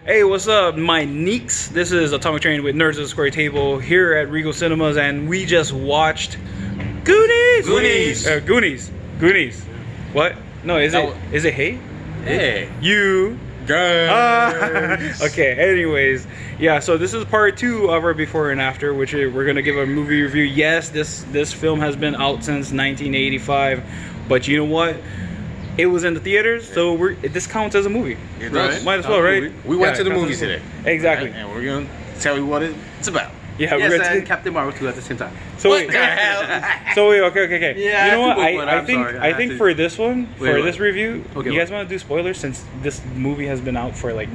Hey, what's up, my neeks? This is Atomic Train with Nerds at the Square Table here at Regal Cinemas, and we just watched Goonies. Goonies. What? No, is it Hey? Hey. You. Okay. Anyways, yeah. So this is part 2 of our before and after, which we're gonna give a movie review. Yes, this film has been out since 1985, but you know what? It was in the theaters, so this counts as a movie. It does. Might as well, right? We went to the movies today. Exactly. And we're going to tell you what it's about. Yeah, Yes, we're gonna and Captain Marvel 2 at the same time. So What wait, the hell? okay. Yeah, you know what? I I think for this one, this review, Okay, you guys want to do spoilers since this movie has been out for like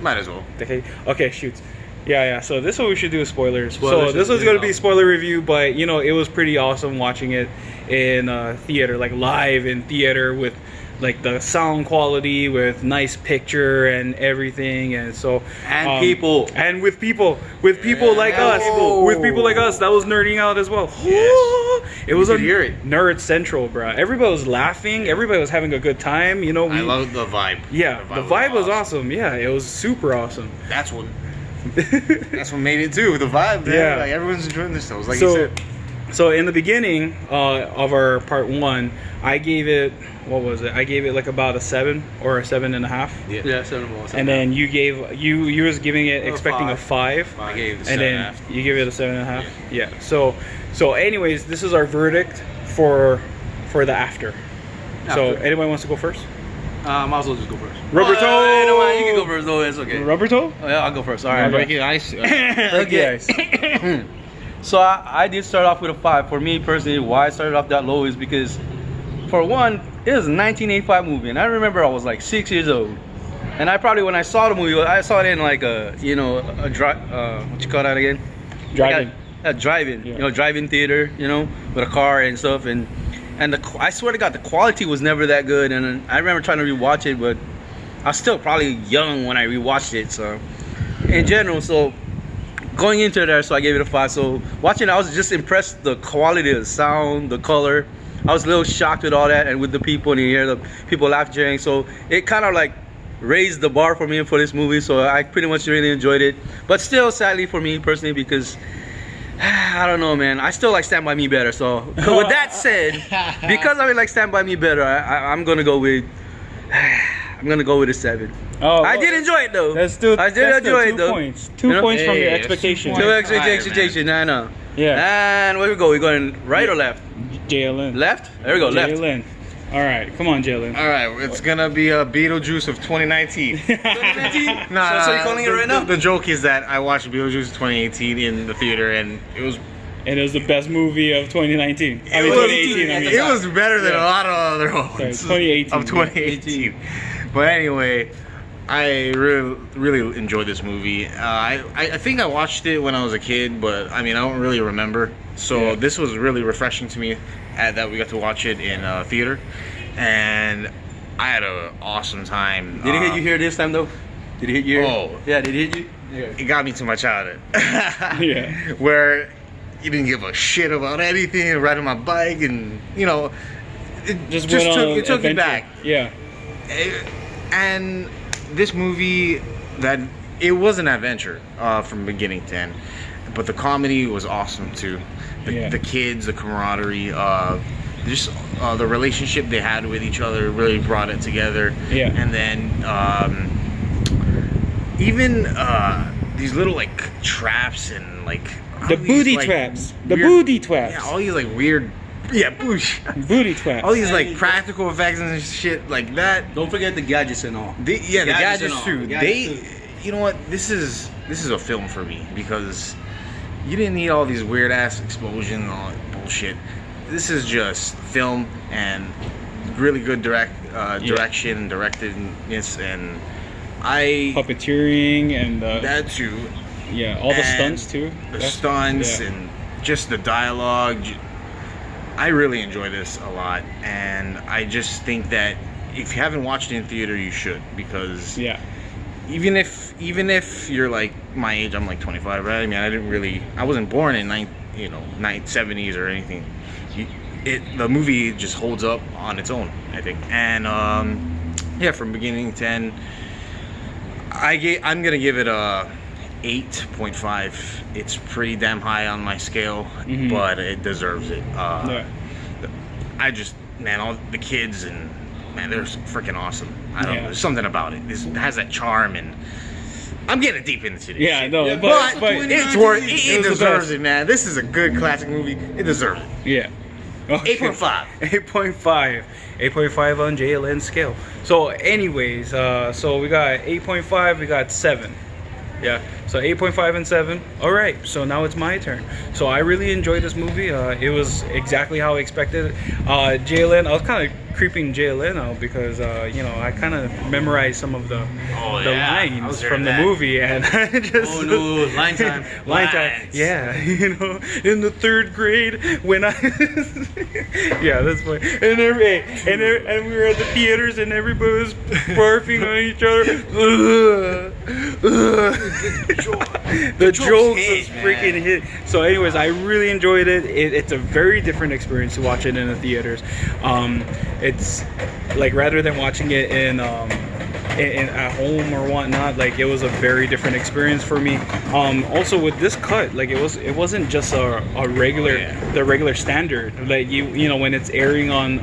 Might as well. decade. Okay, shoots. Yeah. So this one we should do spoilers. Spoilers So this is one's gonna good. be spoiler review, but you know it was pretty awesome watching it in theater, like live in theater with like the sound quality, with nice picture and everything, and so And people. and with people like us, that was nerding out as well. Yes. It was You a could hear it. nerd central, bro. Everybody was laughing, everybody was having a good time. You know, I love the vibe. yeah, the vibe was awesome. Yeah, it was super awesome. That's what made it too. The vibe. Man. Yeah. Like everyone's enjoying themselves. Like you said. So in the beginning of our part 1, I gave it, what was it? I gave it like about a 7 or a 7.5. Yeah, 7 balls. And then you gave you was giving it expecting a 5. I gave the And then 7.5. you give it a 7.5. Yeah. So anyways, this is our verdict for the after. So After. anybody wants to go first? Might as well just go first. Rubber toe. I don't mind, you can go first though, it's okay. Rubber toe. Oh, yeah, I'll go first. Alright. Okay. Breaking ice. Break the ice. So I did start off with a 5. For me personally, why I started off that low is because, for one, it was a 1985 movie, and I remember I was like 6 years old. And I probably, when I saw the movie, I saw it in like a, what you call that again? Driving. A drive-in, Yeah. drive-in theater, with a car and stuff. And I swear to God, the quality was never that good. And I remember trying to rewatch it, but I was still probably young when I rewatched it. So, in general, going into there, so I gave it a 5. So watching it, I was just impressed with the quality of the sound, the color. I was a little shocked with all that, and with the people, and you hear the people laughing. So it kind of like raised the bar for me for this movie. So I pretty much really enjoyed it. But still, sadly for me personally, because I don't know, man. I still like Stand By Me better. So with that said, because I like Stand By Me better, I'm gonna go with a 7. Oh, I did enjoy it though. I did enjoy it though. 2 points. 2 points from your Hey, expectations. that's 2 Two points. expectation, I know. Yeah. And where we go? We going right or left? Jalen. Left? There we go, left. Jalen. All right, come on, Jalen. All right, it's gonna be a Beetlejuice of 2019. 2019? Nah, So you're calling it right now? The joke is that I watched Beetlejuice 2018 in the theater, and it was And it was the best movie of 2019. I mean, was- 2018. I mean, it was better than Yeah. a lot of other ones. Sorry, 2018. Of 2018. But anyway, I really enjoyed this movie. I think I watched it when I was a kid, but I mean I don't really remember. So Yeah. this was really refreshing to me that we got to watch it in theater, and I had an awesome time. Did it hit you here this time though? Did it hit you here? Oh. Yeah, did it hit you? Yeah. It got me to my childhood. Yeah. Where you didn't give a shit about anything, riding my bike, and it Just went on it took you adventure. back. Yeah. And this movie, that it was an adventure from beginning to end, but the comedy was awesome too. The kids, the camaraderie, just the relationship they had with each other really brought it together. Yeah. And then even these little like traps and like The all these, booty like, traps. The weird- booty traps. Yeah, all these like weird. Yeah, boosh. Booty traps. All these like practical effects and shit like that. Don't forget the gadgets and all. The gadgets and all. too. The gadgets You know what? This is a film for me because you didn't need all these weird ass explosions and all that bullshit. This is just film and really good direction and directedness, and puppeteering and that too. yeah, all the and stunts too. The stunts yeah. and just the dialogue. I really enjoy this a lot, and I just think that if you haven't watched it in theater, you should, because Yeah. even if you're like my age, I'm like 25, right? I mean, I wasn't born in 70s or anything. The movie just holds up on its own, I think. And yeah, from beginning to end, I'm gonna give it a 8.5. It's pretty damn high on my scale, but it deserves it. I just, man, all the kids and man, they're freaking awesome. I don't know, there's something about it. This has that charm, and I'm getting deep into this. Yeah, shit. no, but it's worth. It was the deserves best. it, man. This is a good classic movie. It deserves it. Yeah. Okay. 8.5. 8.5. 8.5 on JLN scale. So anyways, so we got 8.5, we got 7. Yeah, so 8.5 and 7. All right, so now it's my turn. So I really enjoyed this movie. It was exactly how I expected. JLN, I was kind of creeping JLN out because you know, I kind of memorized some of the lines from the movie, and I just line time. line time. Yeah, you know, in the 3rd grade when I yeah, that's funny. And we were at the theaters and everybody was barfing on each other. The jokes was freaking hit. So anyways, I really enjoyed it. It's a very different experience to watch it in the theaters. It's like, rather than watching it in at home or whatnot, like, it was a very different experience for me. Also with this cut, like, it wasn't just a regular the regular standard, like you know, when it's airing on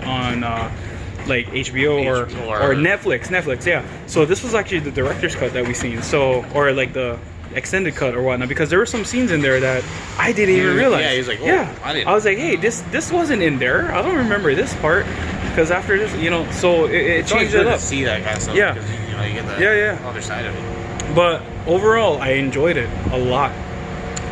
like HBO or Netflix, yeah. So this was actually the director's cut that we seen. So, or like the extended cut or whatnot, because there were some scenes in there that I didn't even realize. Yeah, he's like, I was like, hey, this wasn't in there. I don't remember this part, because after this, you know, so it changed it up. To see that kind of stuff. Yeah. Because, you know, you get the other side of it. But overall, I enjoyed it a lot.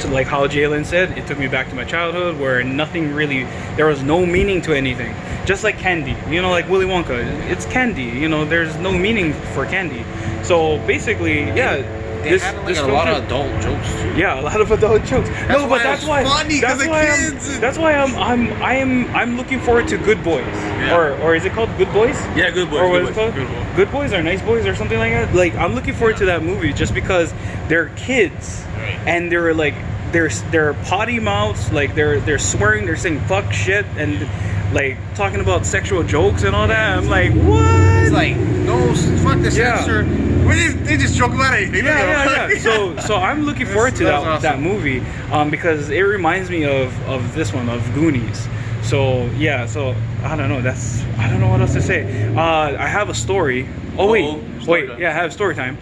To, like how Jalen said, it took me back to my childhood where nothing really, there was no meaning to anything. Just like candy, you know, like Willy Wonka, it's candy, you know, there's no meaning for candy. So basically, They had like a lot of adult jokes too. Yeah, a lot of adult jokes. No, but that's why funny, that's why kids. that's why I'm looking forward to Good Boys. Yeah. Or is it called Good Boys? Yeah, Good Boys. Or what Good is it called? Good Boys or Nice Boys or something like that. Like, I'm looking forward to that movie just because they're kids, and they're like they're potty mouths, like they're swearing, they're saying fuck, shit, and like talking about sexual jokes and all that. I'm like, what? It's like, no, fuck this answer. They just joke about anything. Yeah. So I'm looking forward to that movie, because it reminds me of this one, of Goonies. So yeah, so I don't know. I don't know what else to say. I have a story. Oh wait, yeah, I have story time.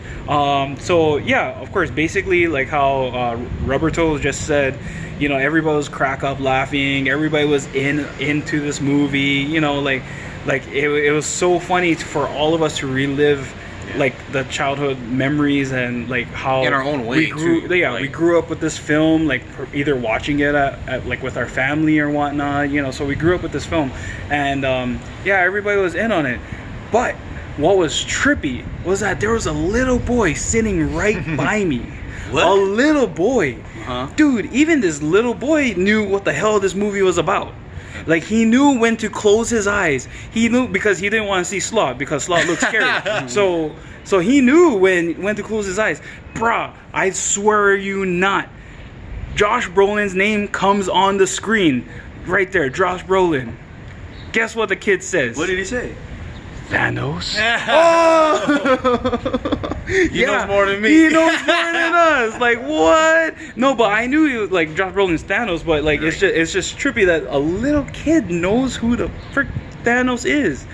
So yeah, of course, basically like how Rubber Toes just said, you know, everybody was crack up laughing. Everybody was into this movie. You know, like it was so funny for all of us to relive. Like the childhood memories, and like how in our own way we grew up with this film, like either watching it at like with our family or whatnot, you know. So we grew up with this film, and everybody was in on it. But what was trippy was that there was a little boy sitting right by me. What? A little boy, dude. Even this little boy knew what the hell this movie was about. Like, he knew when to close his eyes. He knew, because he didn't want to see Slot, because Slot looked scary. So he knew when to close his eyes. Bruh, I swear you not. Josh Brolin's name comes on the screen. Right there, Josh Brolin. Guess what the kid says? What did he say? Thanos. He knows more than me. He knows more than us. Like, what? No, but I knew he was like Josh Brolin's Thanos, but like it's just trippy that a little kid knows who the frick Thanos is.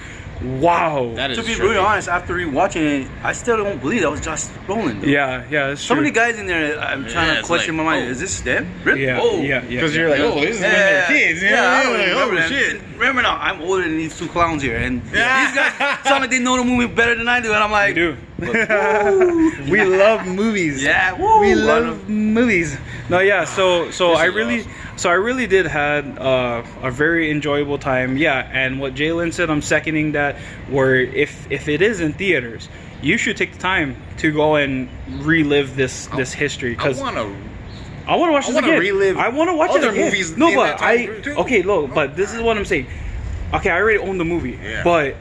Wow. That is to be trippy. really honest, after rewatching it, I still don't believe that was Josh Brolin. Yeah, that's so true. many guys in there, I'm trying to question my mind. Is this them? Really? Yeah. Because you're like, this is when they're kids. I don't Like, remember oh them. shit. Remember now, I'm older than these two clowns here, and these guys sound like they know the movie better than I do, and I'm like, We do. We love movies. Yeah, woo. We love movies. No, yeah. So I really did had a very enjoyable time. Yeah, and what Jalen said, I'm seconding that. Where if it is in theaters, you should take the time to go and relive this history, because I want to watch this again. Relive I want to watch other it again. movies. No, in but that time too. okay, look, but this is what I'm saying. Okay, I already own the movie, but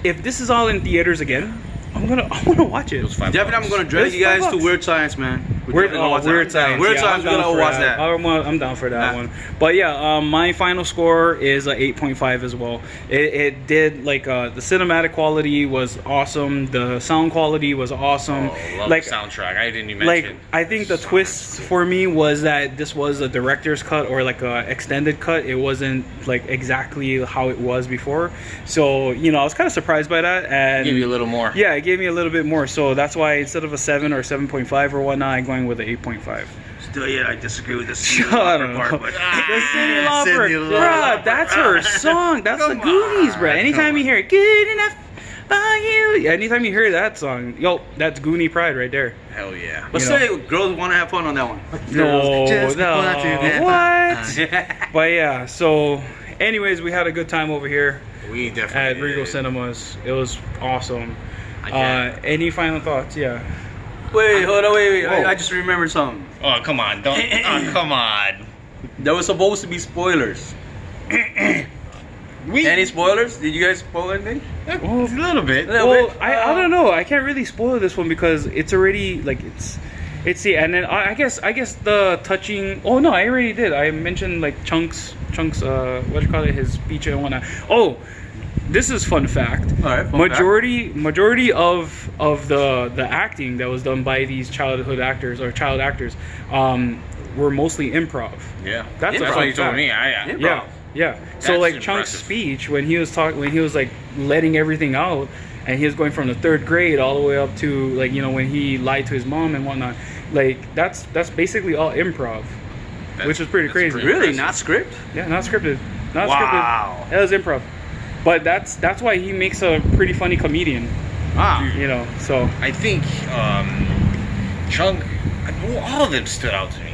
if this is all in theaters again, I want to watch it. Definitely, I'm gonna drag you guys to Weird Science, man. Weird Science. Weird Yeah, Science. I'm We're down gonna for watch that. that. I'm down for that one. But yeah, my final score is a 8.5 as well. It did like the cinematic quality was awesome. The sound quality was awesome. Love Like the soundtrack. I didn't even like mention. I think the twist for me was that this was a director's cut or like a extended cut. It wasn't like exactly how it was before. So you know, I was kind of surprised by that. And Give you a little more. yeah, it gave me a little bit more. So that's why instead of a 7 or 7.5 or whatnot, I'm going with an 8.5. Still, yeah, I disagree with this. I don't know. But The Cyndi Lauper, Cyndi Lauper. bruh, that's her song. That's the Come Goonies, bruh. on, Anytime come you hear it, good enough for you. Anytime you hear that song, yo, that's Goonie pride right there. Hell yeah. let's You know. say girls want to have fun on that one. No, just no, want to have what? But yeah, so anyways, we had a good time over here We definitely at Regal did. Cinemas. It was awesome. I can't. Any final thoughts? Yeah. Wait, hold on, wait. Whoa. I just remembered something. Oh, come on. Don't. Oh, come on. There was supposed to be spoilers. Any spoilers? Did you guys spoil anything? A little bit. Well, I don't know. I can't really spoil this one because it's already like it's the and then I guess the touching. Oh no, I already did. I mentioned like chunks. What do you call it? His speech and whatnot. Oh, this is fun fact. All right, fun majority of the acting that was done by these childhood actors or child actors were mostly improv. Yeah. That's a That's fun what you told fact. me. Improv. Yeah. So That's like Chunk's impressive. speech when he was like letting everything out, and he was going from the 3rd grade all the way up to like when he lied to his mom and whatnot. Like that's basically all improv, which is pretty crazy. Really? Not script? Yeah, not scripted. Not Wow. scripted. That was improv. But that's why he makes a pretty funny comedian. Wow. So I think Chunk, all of them stood out to me.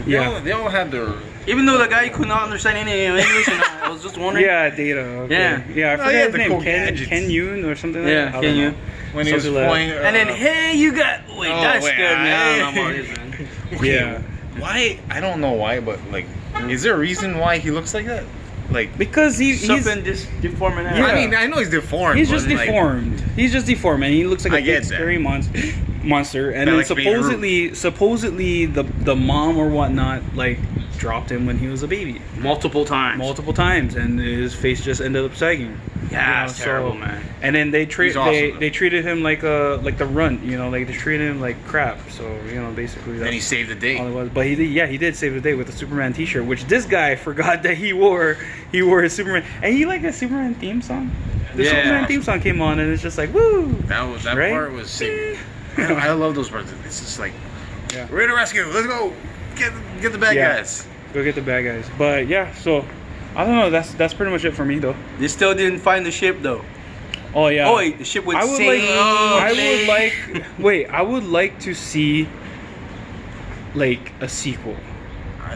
Yeah. They all had their. Even though the guy could not understand any English, and I was just wondering. yeah, Data. Okay. I Oh, forget yeah, his the name. cool Ken gadgets. Yoon or something like Yeah, that. I Ken don't know. Yoon. When he was Something like playing. And then, hey, you got. Wait, that wait, scared me. I don't know I- about this, man. Okay, Yeah. Why? I don't know why, but like, is there a reason why he looks like that? Like, Because he's Something just deforming. Yeah. I mean, I know he's deformed. He's but, just like, deformed. He's just deformed, and he looks like I a get big that. scary monster. And Kinda then like being supposedly the mom or whatnot like dropped him when he was a baby multiple times. multiple times, and his face just ended up sagging. Yeah, it's terrible, man. And then they He's awesome, though. they treated him like the runt, like they treated him like crap. So basically that's And he saved the day. all it was. But he did save the day with the Superman T-shirt, which this guy forgot that he wore. He wore his Superman, and he liked the Superman theme song. The Yeah. Superman theme song came on, and it's just like woo. That Right? part was sick. I love those parts. It's just like, Yeah. ready to rescue. Let's go. Get the bad Yeah. guys. Go get the bad guys. But yeah, so I don't know. That's pretty much it for me though. They still didn't find the ship, though. Oh yeah. Oh, wait, the ship would I would sink. I would like to see like a sequel.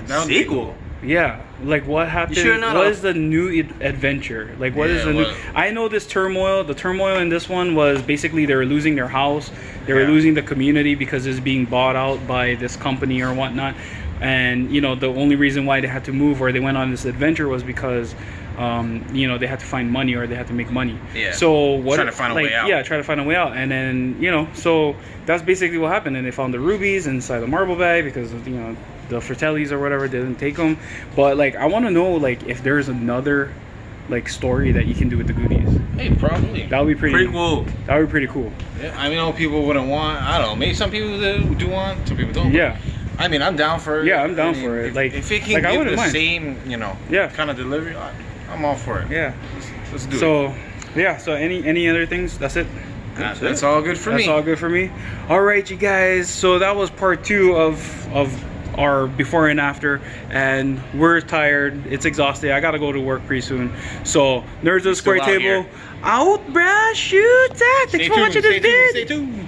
That would be- Sequel? Yeah, like what happened? sure not What a- is the new adventure? Like what is Yeah, the new? what- I know this turmoil. The turmoil in this one was basically they were losing their house, they were Yeah. losing the community because it's being bought out by this company or whatnot. And the only reason why they had to move or they went on this adventure was because they had to find money or they had to make money. Yeah. So what? Trying to find a way out. Yeah, try to find a way out. And then so that's basically what happened. And they found the rubies inside the marble bag because the Fratellis or whatever didn't take them. But like I want to know like if there's another like story that you can do with the Goonies. Hey, probably. That would be pretty Prequel. That would be pretty cool. Yeah, I know people wouldn't want. I don't know. Maybe some people do want. Some people don't. Yeah. I mean, I'm down for it. Yeah, I'm down I mean, for it. If, Like- if it can like, I give wouldn't the mind. same, Yeah. kind of delivery, I'm all for it. Yeah. Let's do it. So yeah. So any other things? That's it. That's all good for That's me. all good for me. All right, you guys. So that was part 2 of our before and after, and we're tired. It's exhausted. I gotta go to work pretty soon. So Nerds of the Square out Table here. out, bruh. Shoot that. Thanks for watching this vid. Stay tuned.